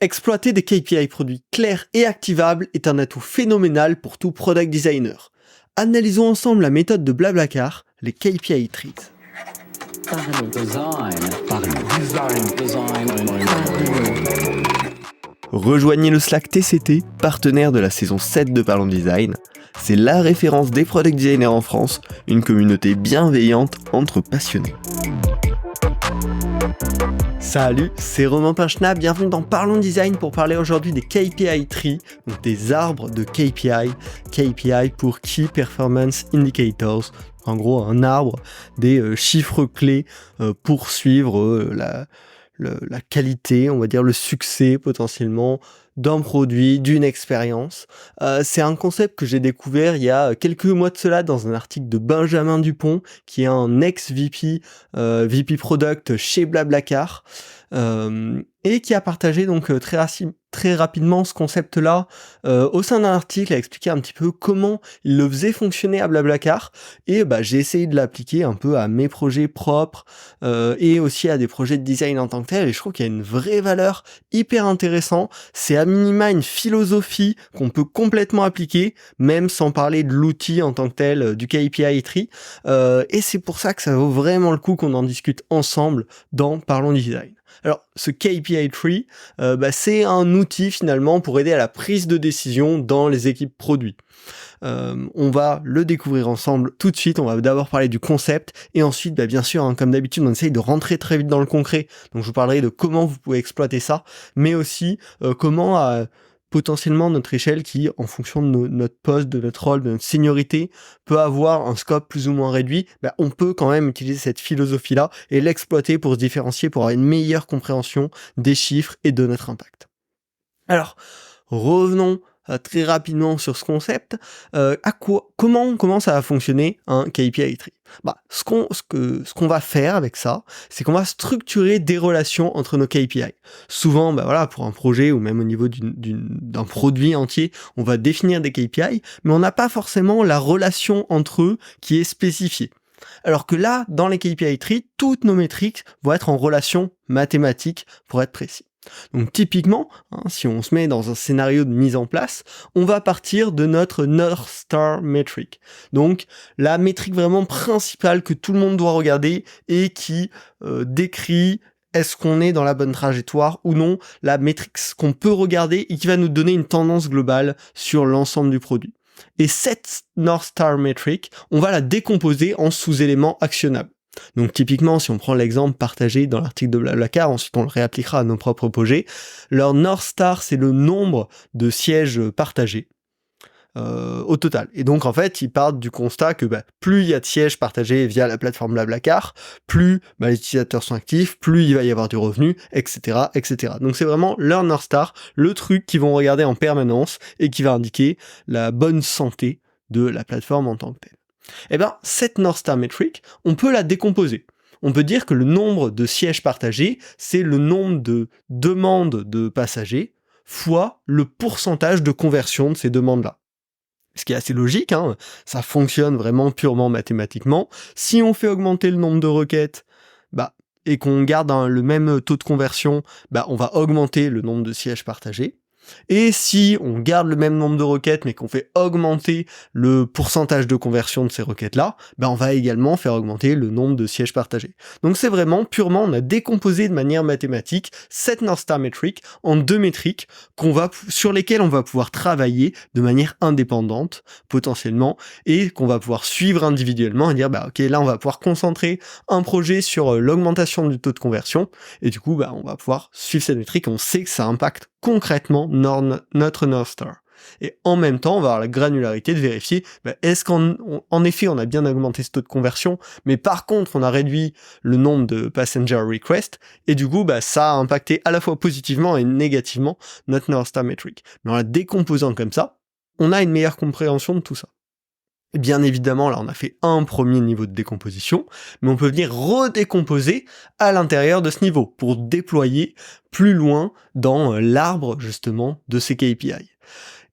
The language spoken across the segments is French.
Exploiter des KPI produits clairs et activables est un atout phénoménal pour tout product designer. Analysons ensemble la méthode de Blablacar, les KPI trees. Rejoignez le Slack TCT, partenaire de la saison 7 de Parlons Design. C'est la référence des product designers en France, une communauté bienveillante entre passionnés. Salut, c'est Romain Pinchna, bienvenue dans Parlons Design pour parler aujourd'hui des KPI trees, donc des arbres de KPI. KPI pour Key Performance Indicators, en gros un arbre des chiffres clés pour suivre la qualité, on va dire le succès potentiellement d'un produit, d'une expérience. C'est un concept que j'ai découvert il y a quelques mois de cela dans un article de Benjamin Dupont, qui est un ex-VP, VP Product chez Blablacar, et qui a partagé donc très rapidement ce concept-là au sein d'un article, a expliqué un petit peu comment il le faisait fonctionner à Blablacar, et j'ai essayé de l'appliquer un peu à mes projets propres et aussi à des projets de design en tant que tel, et je trouve qu'il y a une vraie valeur hyper intéressante. C'est à minima une philosophie qu'on peut complètement appliquer, même sans parler de l'outil en tant que tel, du KPI tree, et c'est pour ça que ça vaut vraiment le coup qu'on en discute ensemble dans Parlons Design. Alors, ce KPI tree, c'est un outil finalement pour aider à la prise de décision dans les équipes produits. On va le découvrir ensemble tout de suite. On va d'abord parler du concept et ensuite, bien sûr, comme d'habitude, on essaye de rentrer très vite dans le concret. Donc, je vous parlerai de comment vous pouvez exploiter ça, mais aussi comment potentiellement notre échelle qui, en fonction de notre poste, de notre rôle, de notre seniorité, peut avoir un scope plus ou moins réduit, on peut quand même utiliser cette philosophie-là et l'exploiter pour se différencier, pour avoir une meilleure compréhension des chiffres et de notre impact. Alors, revenons très rapidement sur ce concept. Comment ça va fonctionner un KPI tree ? Ce qu'on va faire avec ça, c'est qu'on va structurer des relations entre nos KPI. Souvent, pour un projet ou même au niveau d'un produit entier, on va définir des KPI, mais on n'a pas forcément la relation entre eux qui est spécifiée. Alors que là, dans les KPI trees, toutes nos métriques vont être en relation mathématique pour être précis. Donc typiquement, si on se met dans un scénario de mise en place, on va partir de notre North Star Metric. Donc la métrique vraiment principale que tout le monde doit regarder et qui décrit est-ce qu'on est dans la bonne trajectoire ou non, la métrique qu'on peut regarder et qui va nous donner une tendance globale sur l'ensemble du produit. Et cette North Star Metric, on va la décomposer en sous-éléments actionnables. Donc typiquement, si on prend l'exemple partagé dans l'article de Blablacar, ensuite on le réappliquera à nos propres projets, leur North Star, c'est le nombre de sièges partagés au total. Et donc en fait, ils partent du constat que plus il y a de sièges partagés via la plateforme Blablacar, plus les utilisateurs sont actifs, plus il va y avoir du revenu, etc., etc. Donc c'est vraiment leur North Star, le truc qu'ils vont regarder en permanence et qui va indiquer la bonne santé de la plateforme en tant que telle. Cette North Star Metric, on peut la décomposer. On peut dire que le nombre de sièges partagés, c'est le nombre de demandes de passagers fois le pourcentage de conversion de ces demandes-là. Ce qui est assez logique, ça fonctionne vraiment purement mathématiquement. Si on fait augmenter le nombre de requêtes, et qu'on garde le même taux de conversion, on va augmenter le nombre de sièges partagés. Et si on garde le même nombre de requêtes mais qu'on fait augmenter le pourcentage de conversion de ces requêtes-là, on va également faire augmenter le nombre de sièges partagés. Donc c'est vraiment purement, on a décomposé de manière mathématique cette North Star Metric en deux métriques sur lesquelles on va pouvoir travailler de manière indépendante potentiellement et qu'on va pouvoir suivre individuellement et dire ok, là on va pouvoir concentrer un projet sur l'augmentation du taux de conversion et du coup on va pouvoir suivre cette métrique, on sait que ça impacte concrètement notre North Star. Et en même temps, on va avoir la granularité de vérifier est-ce qu'en effet on a bien augmenté ce taux de conversion, mais par contre on a réduit le nombre de passenger requests, et du coup ça a impacté à la fois positivement et négativement notre North Star Metric. Mais en la décomposant comme ça, on a une meilleure compréhension de tout ça. Et bien évidemment, là on a fait un premier niveau de décomposition, mais on peut venir redécomposer à l'intérieur de ce niveau pour déployer plus loin dans l'arbre justement de ces KPI.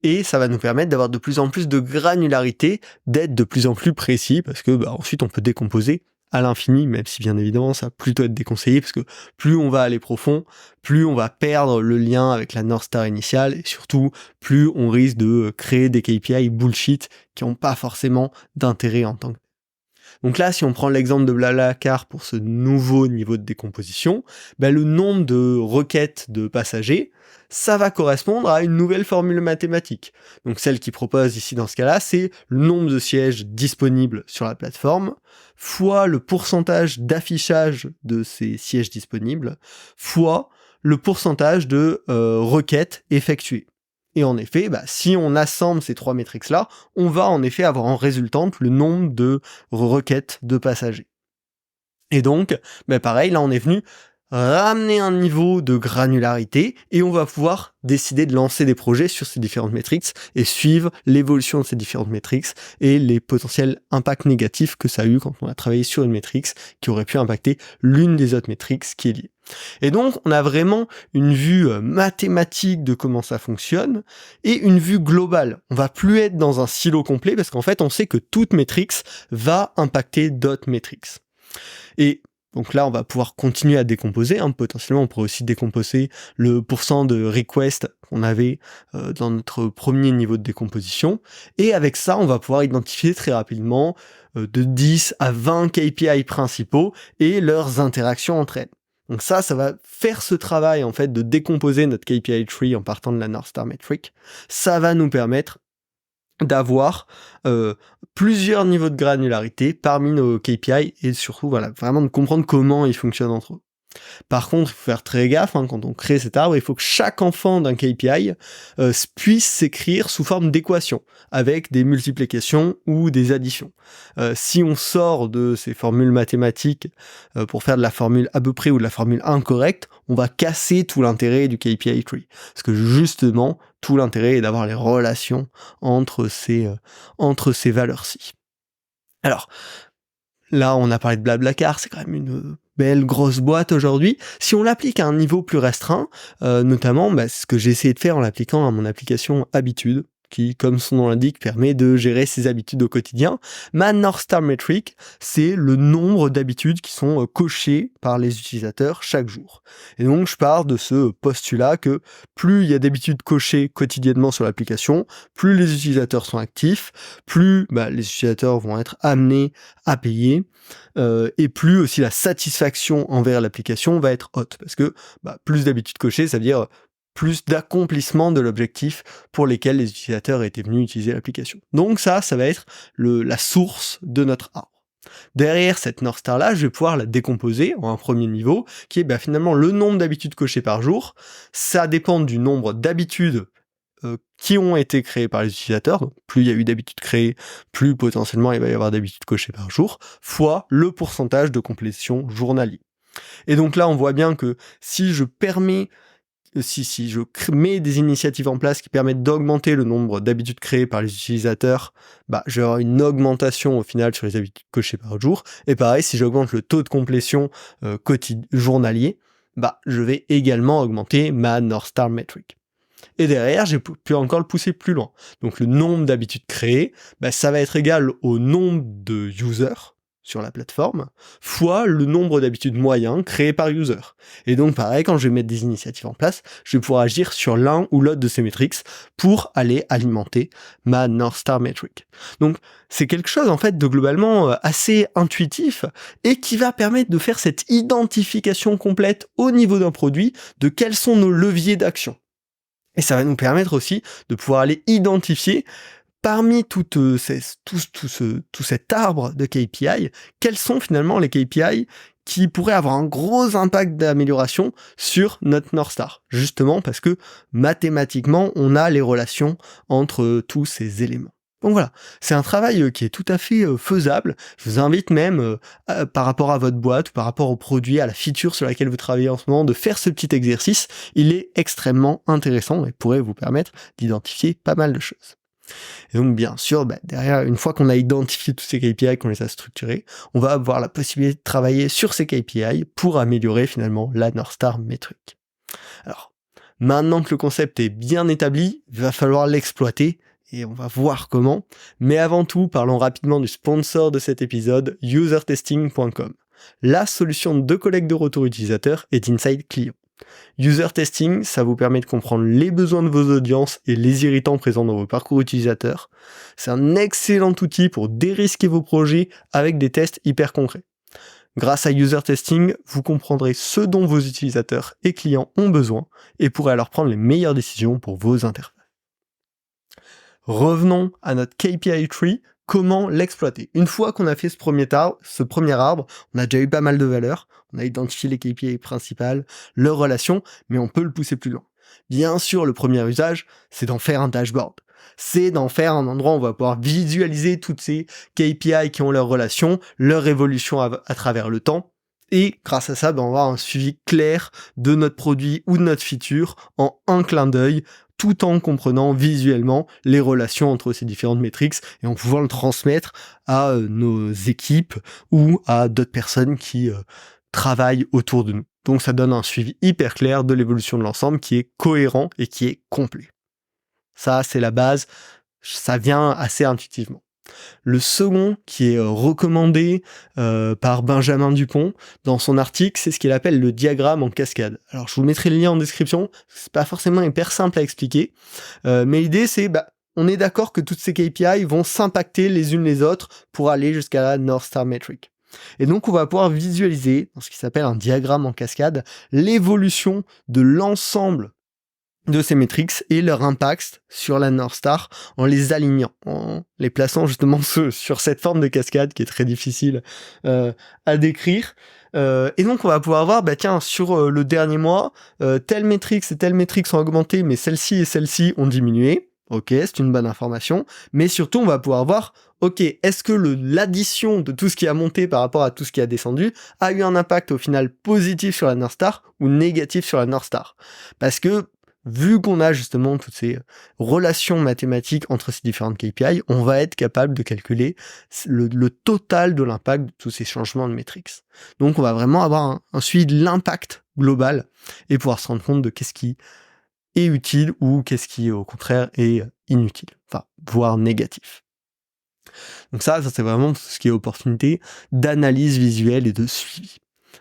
Et ça va nous permettre d'avoir de plus en plus de granularité, d'être de plus en plus précis, parce que ensuite on peut décomposer à l'infini, même si bien évidemment ça va plutôt être déconseillé, parce que plus on va aller profond, plus on va perdre le lien avec la North Star initiale, et surtout, plus on risque de créer des KPI bullshit qui n'ont pas forcément d'intérêt en tant que... Donc là, si on prend l'exemple de Blablacar pour ce nouveau niveau de décomposition, le nombre de requêtes de passagers, ça va correspondre à une nouvelle formule mathématique. Donc celle qui propose ici dans ce cas-là, c'est le nombre de sièges disponibles sur la plateforme, fois le pourcentage d'affichage de ces sièges disponibles, fois le pourcentage de requêtes effectuées. Et en effet, si on assemble ces trois métriques-là, on va en effet avoir en résultante le nombre de requêtes de passagers. Et donc, pareil, là on est venu ramener un niveau de granularité et on va pouvoir décider de lancer des projets sur ces différentes métriques et suivre l'évolution de ces différentes métriques et les potentiels impacts négatifs que ça a eu quand on a travaillé sur une métrique qui aurait pu impacter l'une des autres métriques qui est liée. Et donc, on a vraiment une vue mathématique de comment ça fonctionne et une vue globale. On va plus être dans un silo complet parce qu'en fait, on sait que toute métrique va impacter d'autres métriques. Et donc là, on va pouvoir continuer à décomposer. Potentiellement, on pourrait aussi décomposer le pourcent de requests qu'on avait dans notre premier niveau de décomposition. Et avec ça, on va pouvoir identifier très rapidement de 10 à 20 KPI principaux et leurs interactions entre elles. Donc ça va faire ce travail en fait de décomposer notre KPI tree en partant de la North Star Metric. Ça va nous permettre d'avoir plusieurs niveaux de granularité parmi nos KPI et surtout vraiment de comprendre comment ils fonctionnent entre eux. Par contre, il faut faire très gaffe, quand on crée cet arbre, il faut que chaque enfant d'un KPI puisse s'écrire sous forme d'équation, avec des multiplications ou des additions. Si on sort de ces formules mathématiques pour faire de la formule à peu près ou de la formule incorrecte, on va casser tout l'intérêt du KPI tree. Parce que justement, tout l'intérêt est d'avoir les relations entre ces valeurs-ci. Alors, là, on a parlé de Blablacar, c'est quand même une belle grosse boîte aujourd'hui. Si on l'applique à un niveau plus restreint, notamment, c'est ce que j'ai essayé de faire en l'appliquant à mon application Habitude, qui, comme son nom l'indique, permet de gérer ses habitudes au quotidien. Ma North Star Metric, c'est le nombre d'habitudes qui sont cochées par les utilisateurs chaque jour. Et donc, je pars de ce postulat que plus il y a d'habitudes cochées quotidiennement sur l'application, plus les utilisateurs sont actifs, plus les utilisateurs vont être amenés à payer, et plus aussi la satisfaction envers l'application va être haute. Parce que plus d'habitudes cochées, ça veut dire plus d'accomplissement de l'objectif pour lesquels les utilisateurs étaient venus utiliser l'application. Donc ça va être la source de notre arbre. Derrière cette North Star là, je vais pouvoir la décomposer en un premier niveau, qui est finalement le nombre d'habitudes cochées par jour. Ça dépend du nombre d'habitudes qui ont été créées par les utilisateurs. Donc, plus il y a eu d'habitudes créées, plus potentiellement il va y avoir d'habitudes cochées par jour, fois le pourcentage de complétion journalier. Et donc là, on voit bien que si je mets des initiatives en place qui permettent d'augmenter le nombre d'habitudes créées par les utilisateurs, je vais avoir une augmentation au final sur les habitudes cochées par jour. Et pareil, si j'augmente le taux de complétion journalier, je vais également augmenter ma North Star Metric. Et derrière, j'ai pu encore le pousser plus loin. Donc le nombre d'habitudes créées, ça va être égal au nombre de users sur la plateforme, fois le nombre d'habitudes moyens créés par user. Et donc pareil, quand je vais mettre des initiatives en place, je vais pouvoir agir sur l'un ou l'autre de ces métriques pour aller alimenter ma North Star Metric. Donc c'est quelque chose en fait de globalement assez intuitif et qui va permettre de faire cette identification complète au niveau d'un produit de quels sont nos leviers d'action. Et ça va nous permettre aussi de pouvoir aller identifier parmi tout cet arbre de KPI, quels sont finalement les KPI qui pourraient avoir un gros impact d'amélioration sur notre North Star. Justement parce que mathématiquement, on a les relations entre tous ces éléments. Donc voilà, c'est un travail qui est tout à fait faisable. Je vous invite même, par rapport à votre boîte, ou par rapport au produit, à la feature sur laquelle vous travaillez en ce moment, de faire ce petit exercice. Il est extrêmement intéressant et pourrait vous permettre d'identifier pas mal de choses. Et donc bien sûr, derrière, une fois qu'on a identifié tous ces KPI, qu'on les a structurés, on va avoir la possibilité de travailler sur ces KPI pour améliorer finalement la North Star Metric. Alors, maintenant que le concept est bien établi, il va falloir l'exploiter et on va voir comment. Mais avant tout, parlons rapidement du sponsor de cet épisode, usertesting.com. La solution de collecte de retours utilisateurs et d'insight client. User testing, ça vous permet de comprendre les besoins de vos audiences et les irritants présents dans vos parcours utilisateurs. C'est un excellent outil pour dérisquer vos projets avec des tests hyper concrets. Grâce à User Testing, vous comprendrez ce dont vos utilisateurs et clients ont besoin et pourrez alors prendre les meilleures décisions pour vos interfaces. Revenons à notre KPI tree, comment l'exploiter. Une fois qu'on a fait ce premier arbre, on a déjà eu pas mal de valeurs, on a identifié les KPI principales, leurs relations, mais on peut le pousser plus loin. Bien sûr, le premier usage, c'est d'en faire un dashboard. C'est d'en faire un endroit où on va pouvoir visualiser toutes ces KPI qui ont leurs relations, leur évolution à travers le temps. Et grâce à ça, on va avoir un suivi clair de notre produit ou de notre feature en un clin d'œil, tout en comprenant visuellement les relations entre ces différentes métriques et en pouvant le transmettre à nos équipes ou à d'autres personnes qui travaillent autour de nous. Donc ça donne un suivi hyper clair de l'évolution de l'ensemble qui est cohérent et qui est complet. Ça, c'est la base, ça vient assez intuitivement. Le second qui est recommandé par Benjamin Dupont dans son article, c'est ce qu'il appelle le diagramme en cascade. Alors je vous mettrai le lien en description, c'est pas forcément hyper simple à expliquer, mais l'idée c'est, on est d'accord que toutes ces KPI vont s'impacter les unes les autres pour aller jusqu'à la North Star Metric. Et donc on va pouvoir visualiser, dans ce qui s'appelle un diagramme en cascade, l'évolution de l'ensemble de ces métriques et leur impact sur la North Star en les alignant, en les plaçant justement sur cette forme de cascade qui est très difficile à décrire. Et donc on va pouvoir voir, sur le dernier mois, telle métrique et telle métrique sont augmentées, mais celle-ci et celle-ci ont diminué. Ok, c'est une bonne information. Mais surtout, on va pouvoir voir, ok, est-ce que l'addition de tout ce qui a monté par rapport à tout ce qui a descendu a eu un impact au final positif sur la North Star ou négatif sur la North Star? Parce que vu qu'on a justement toutes ces relations mathématiques entre ces différentes KPI, on va être capable de calculer le total de l'impact de tous ces changements de métriques. Donc on va vraiment avoir un suivi de l'impact global et pouvoir se rendre compte de qu'est-ce qui est utile ou qu'est-ce qui au contraire est inutile, voire négatif. Donc ça c'est vraiment ce qui est opportunité d'analyse visuelle et de suivi.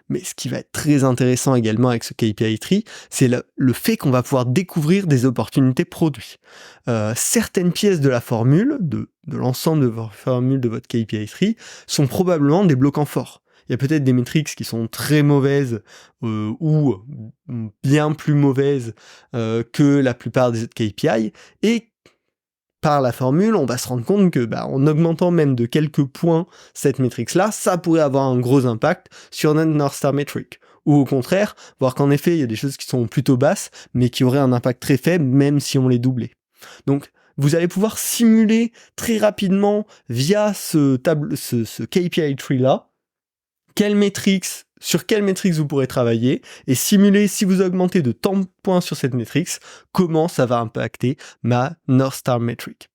Mais ce qui va être très intéressant également avec ce KPI tree, c'est le fait qu'on va pouvoir découvrir des opportunités produits. Certaines pièces de la formule, de l'ensemble de votre formule de votre KPI tree, sont probablement des bloquants forts. Il y a peut-être des métriques qui sont très mauvaises ou bien plus mauvaises que la plupart des autres KPI, et par la formule, on va se rendre compte que en augmentant même de quelques points cette métrique-là, ça pourrait avoir un gros impact sur notre North Star Metric. Ou au contraire, voir qu'en effet, il y a des choses qui sont plutôt basses, mais qui auraient un impact très faible, même si on les doublait. Donc, vous allez pouvoir simuler très rapidement, via ce KPI tree-là, sur quelle métrique vous pourrez travailler, et simuler, si vous augmentez de tant de points sur cette métrique, comment ça va impacter ma North Star Metric.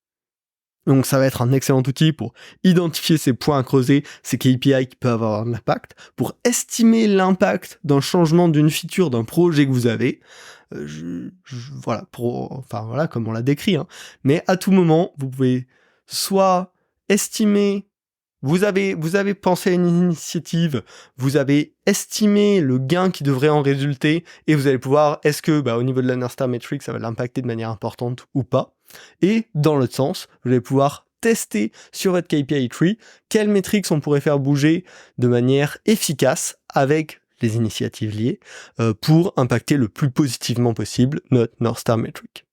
Donc ça va être un excellent outil pour identifier ces points à creuser, ces KPI qui peuvent avoir un impact, pour estimer l'impact d'un changement d'une feature, d'un projet que vous avez, comme on l'a décrit, mais à tout moment, vous pouvez soit estimer. Vous avez pensé à une initiative, vous avez estimé le gain qui devrait en résulter, et vous allez pouvoir, est-ce que au niveau de la North Star Metric, ça va l'impacter de manière importante ou pas. Et dans l'autre sens, vous allez pouvoir tester sur votre KPI tree quelles métriques on pourrait faire bouger de manière efficace avec les initiatives liées pour impacter le plus positivement possible notre North Star Metric.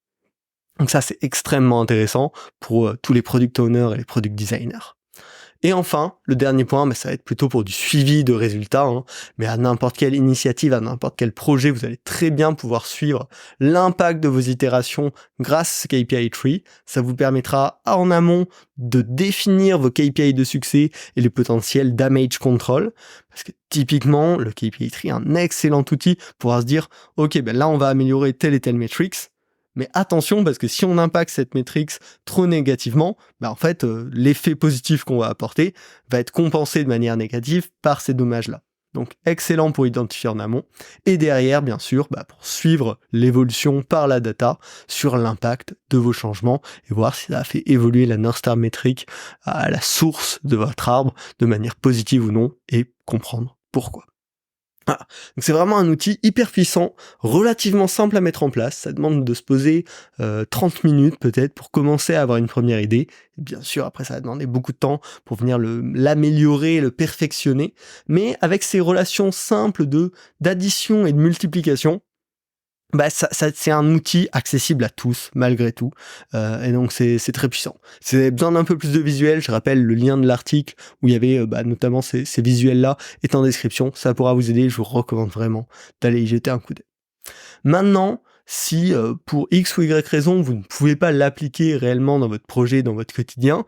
Donc ça, c'est extrêmement intéressant pour tous les product owners et les product designers. Et enfin, le dernier point, ça va être plutôt pour du suivi de résultats, mais à n'importe quelle initiative, à n'importe quel projet, vous allez très bien pouvoir suivre l'impact de vos itérations grâce à ce KPI tree. Ça vous permettra en amont de définir vos KPI de succès et les potentiels damage control, parce que typiquement, le KPI tree est un excellent outil pour pouvoir se dire, ok, là on va améliorer telle et telle métrique. Mais attention, parce que si on impacte cette métrique trop négativement, l'effet positif qu'on va apporter va être compensé de manière négative par ces dommages-là. Donc excellent pour identifier en amont. Et derrière, bien sûr, pour suivre l'évolution par la data sur l'impact de vos changements et voir si ça a fait évoluer la North Star métrique à la source de votre arbre de manière positive ou non et comprendre pourquoi. Voilà. Donc c'est vraiment un outil hyper puissant, relativement simple à mettre en place. Ça demande de se poser 30 minutes peut-être pour commencer à avoir une première idée. Et bien sûr, après ça va demander beaucoup de temps pour venir l'améliorer, le perfectionner. Mais avec ces relations simples d'addition et de multiplication, c'est un outil accessible à tous, malgré tout. Et donc, c'est très puissant. Si vous avez besoin d'un peu plus de visuels, je rappelle, le lien de l'article où il y avait notamment ces visuels-là est en description. Ça pourra vous aider. Je vous recommande vraiment d'aller y jeter un coup d'œil. Maintenant, si pour X ou Y raison, vous ne pouvez pas l'appliquer réellement dans votre projet, dans votre quotidien,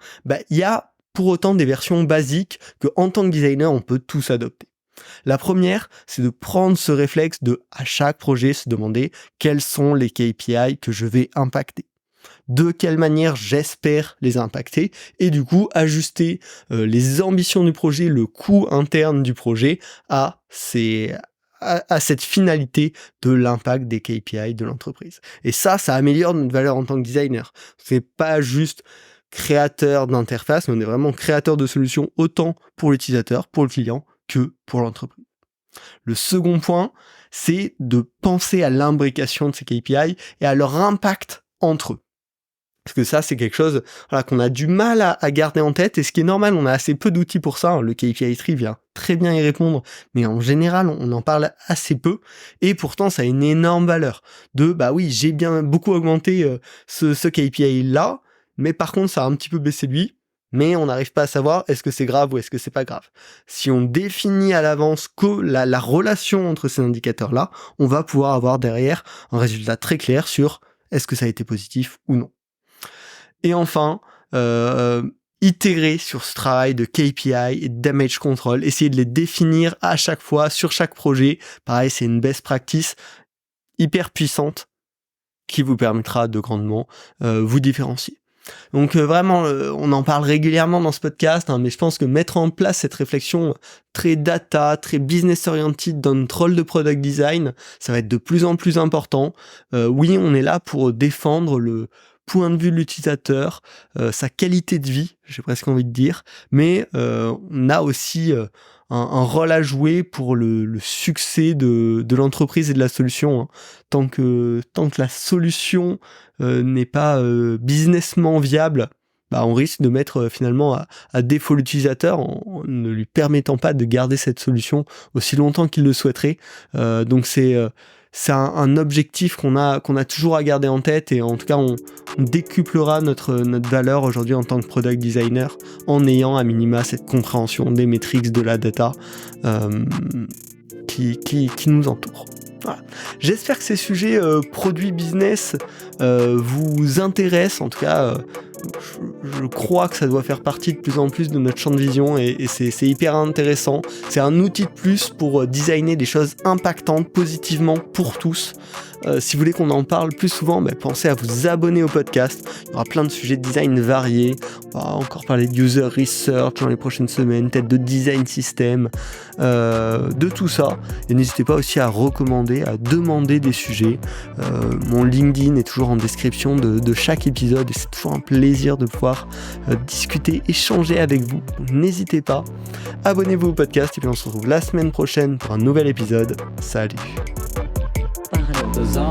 il y a pour autant des versions basiques que, en tant que designer, on peut tous adopter. La première, c'est de prendre ce réflexe de, à chaque projet, se demander quels sont les KPI que je vais impacter. De quelle manière j'espère les impacter et du coup ajuster les ambitions du projet, le coût interne du projet à cette finalité de l'impact des KPI de l'entreprise. Et ça améliore notre valeur en tant que designer. C'est pas juste créateur d'interface, mais on est vraiment créateur de solutions autant pour l'utilisateur, pour le client, que pour l'entreprise. Le second point, c'est de penser à l'imbrication de ces KPI et à leur impact entre eux. Parce que ça, c'est quelque chose qu'on a du mal à garder en tête, et ce qui est normal, on a assez peu d'outils pour ça. Le KPI Tree vient très bien y répondre, mais en général, on en parle assez peu, et pourtant, ça a une énorme valeur. Oui, j'ai bien beaucoup augmenté ce KPI-là, mais par contre, ça a un petit peu baissé lui, mais on n'arrive pas à savoir est-ce que c'est grave ou est-ce que c'est pas grave. Si on définit à l'avance que la relation entre ces indicateurs-là, on va pouvoir avoir derrière un résultat très clair sur est-ce que ça a été positif ou non. Et enfin, itérer sur ce travail de KPI et de damage control, essayer de les définir à chaque fois, sur chaque projet. Pareil, c'est une best practice hyper puissante qui vous permettra de grandement vous différencier. Donc vraiment, on en parle régulièrement dans ce podcast, mais je pense que mettre en place cette réflexion très data, très business oriented dans notre rôle de product design, ça va être de plus en plus important. Oui, on est là pour défendre le point de vue de l'utilisateur, sa qualité de vie, j'ai presque envie de dire, mais on a aussi un rôle à jouer pour le succès de l'entreprise et de la solution. Tant que la solution n'est pas businessment viable, on risque de mettre finalement à défaut l'utilisateur en ne lui permettant pas de garder cette solution aussi longtemps qu'il le souhaiterait. Donc c'est un objectif qu'on a toujours à garder en tête, et en tout cas on décuplera notre valeur aujourd'hui en tant que product designer en ayant à minima cette compréhension des métriques de la data qui nous entoure. Voilà. J'espère que ces sujets produits business vous intéressent. En tout cas, je crois que ça doit faire partie de plus en plus de notre champ de vision, et c'est hyper intéressant. C'est un outil de plus pour designer des choses impactantes positivement pour tous. Si vous voulez qu'on en parle plus souvent, pensez à vous abonner au podcast. Il y aura plein de sujets de design variés. On va encore parler de user research dans les prochaines semaines, peut-être de design system, de tout ça. Et n'hésitez pas aussi à recommander, à demander des sujets. Mon LinkedIn est toujours en description de chaque épisode, et c'est toujours un plaisir de pouvoir discuter, échanger avec vous. Donc, n'hésitez pas. Abonnez-vous au podcast, et puis on se retrouve la semaine prochaine pour un nouvel épisode. Salut. Design.